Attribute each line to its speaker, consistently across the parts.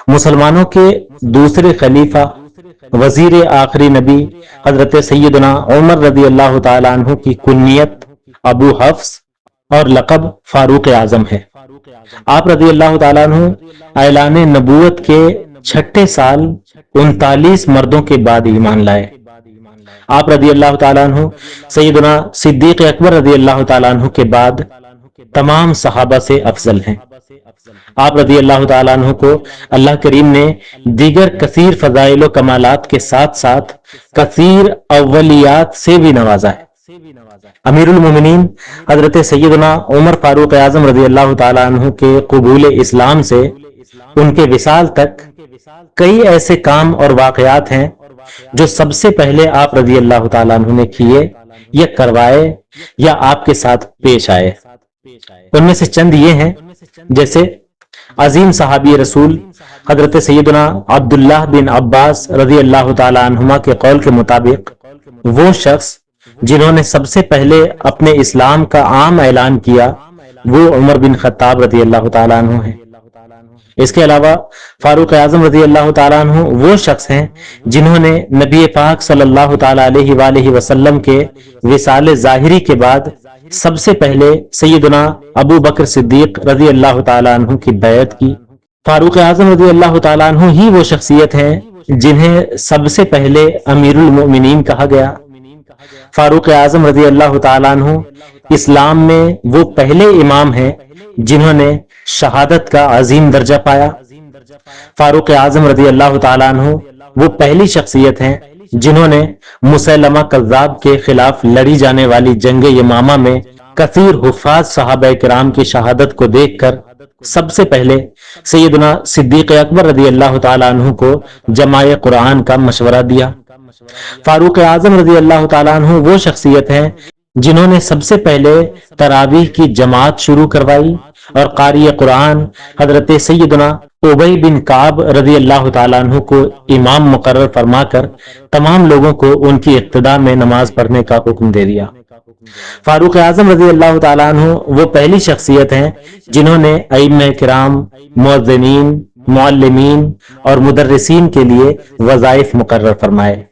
Speaker 1: مسلمانوں کے دوسرے خلیفہ وزیر آخری نبی حضرت سیدنا عمر رضی اللہ تعالیٰ عنہ کی کنیت ابو حفص اور لقب فاروق اعظم ہے۔ آپ رضی اللہ تعالیٰ عنہ اعلان نبوت کے چھٹے سال 39 مردوں کے بعد ایمان لائے۔ آپ رضی اللہ تعالیٰ عنہ سیدنا صدیق اکبر رضی اللہ تعالیٰ عنہ کے بعد تمام صحابہ سے افضل ہیں۔ آپ رضی اللہ تعالیٰ عنہ کو اللہ کریم نے دیگر کثیر فضائل و کمالات کے ساتھ ساتھ کثیر اولیات سے بھی نوازا ہے۔ امیر المومنین حضرت سیدنا عمر فاروق اعظم رضی اللہ تعالیٰ عنہ کے قبول اسلام سے ان کے وصال تک کئی ایسے کام اور واقعات ہیں جو سب سے پہلے آپ رضی اللہ تعالیٰ عنہ نے کیے یا کروائے یا آپ کے ساتھ پیش آئے۔ ان میں سے چند یہ ہیں، جیسے عظیم صحابی رسول حضرت سیدنا عبداللہ بن عباس رضی اللہ تعالیٰ عنہما کے قول کے مطابق وہ شخص جنہوں نے سب سے پہلے اپنے اسلام کا عام اعلان کیا وہ عمر بن خطاب رضی اللہ تعالیٰ عنہ ہیں۔ اس کے علاوہ فاروق اعظم رضی اللہ تعالیٰ عنہ وہ شخص ہیں جنہوں نے نبی پاک صلی اللہ تعالیٰ علیہ وآلہ وسلم کے وصال ظاہری کے بعد سب سے پہلے سیدنا ابو بکر صدیق رضی اللہ تعالیٰ عنہ کی بیعت کی۔ فاروق اعظم رضی اللہ تعالیٰ عنہ ہی وہ شخصیت ہیں جنہیں سب سے پہلے امیر المؤمنین کہا گیا۔ فاروق اعظم رضی اللہ تعالیٰ عنہ اسلام میں وہ پہلے امام ہیں جنہوں نے شہادت کا عظیم درجہ پایا۔ فاروق اعظم رضی اللہ تعالیٰ عنہ وہ پہلی شخصیت ہیں جنہوں نے مسیلمہ کذاب کے خلاف لڑی جانے والی جنگ یمامہ میں کثیر حفاظ صحابہ کرام کی شہادت کو دیکھ کر سب سے پہلے سیدنا صدیق اکبر رضی اللہ تعالیٰ عنہ کو جماع قرآن کا مشورہ دیا۔ فاروق اعظم رضی اللہ تعالیٰ عنہ وہ شخصیت ہیں جنہوں نے سب سے پہلے تراویح کی جماعت شروع کروائی اور قاری قرآن حضرت سیدنا ابی بن کعب رضی اللہ تعالیٰ عنہ کو امام مقرر فرما کر تمام لوگوں کو ان کی اقتداء میں نماز پڑھنے کا حکم دے دیا۔ فاروق اعظم رضی اللہ تعالیٰ عنہ وہ پہلی شخصیت ہیں جنہوں نے ائمہ کرام، مؤذنین، معلمین اور مدرسین کے لیے وظائف مقرر فرمائے۔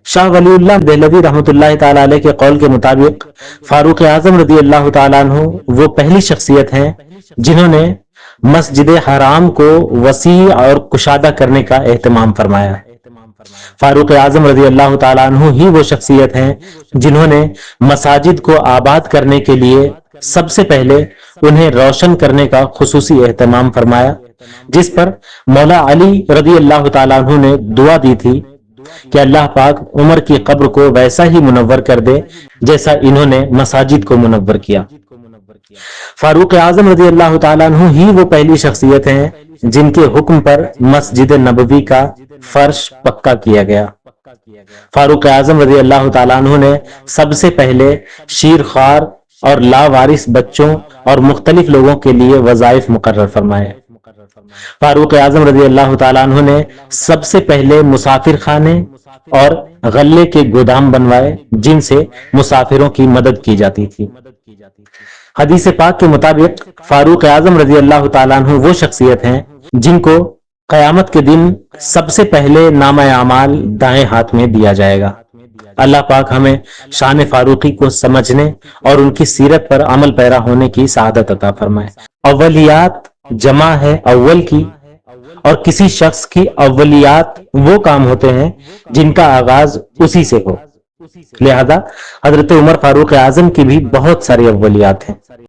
Speaker 1: شاہ ولی اللہ دہلوی رحمۃ اللہ تعالیٰ علیہ کے قول کے مطابق فاروق اعظم رضی اللہ تعالیٰ عنہ وہ پہلی شخصیت ہیں جنہوں نے مسجد حرام کو وسیع اور کشادہ کرنے کا اہتمام فرمایا۔ فاروق اعظم رضی اللہ تعالیٰ عنہ ہی وہ شخصیت ہیں جنہوں نے مساجد کو آباد کرنے کے لیے سب سے پہلے انہیں روشن کرنے کا خصوصی اہتمام فرمایا، جس پر مولا علی رضی اللہ تعالیٰ عنہ نے دعا دی تھی کہ اللہ پاک عمر کی قبر کو ویسا ہی منور کر دے جیسا انہوں نے مساجد کو منور کیا۔ فاروق اعظم رضی اللہ تعالیٰ عنہ ہی وہ پہلی شخصیت ہیں جن کے حکم پر مسجد نبوی کا فرش پکا کیا گیا۔ فاروق اعظم رضی اللہ تعالیٰ عنہ نے سب سے پہلے شیرخوار اور لاوارث بچوں اور مختلف لوگوں کے لیے وظائف مقرر فرمائے۔ فاروق اعظم رضی اللہ تعالیٰ عنہ نے سب سے پہلے مسافر خانے اور غلے کے گودام بنوائے جن سے مسافروں کی مدد کی جاتی تھی۔ حدیث پاک کے مطابق فاروق اعظم رضی اللہ تعالیٰ عنہ وہ شخصیت ہیں جن کو قیامت کے دن سب سے پہلے نامہ اعمال دائیں ہاتھ میں دیا جائے گا۔ اللہ پاک ہمیں شان فاروقی کو سمجھنے اور ان کی سیرت پر عمل پیرا ہونے کی سعادت عطا فرمائے۔ اولیات جمع ہے اول کی، اور کسی شخص کی اولیات وہ کام ہوتے ہیں جن کا آغاز اسی سے ہو، لہذا حضرت عمر فاروق اعظم کی بھی بہت ساری اولیات ہیں۔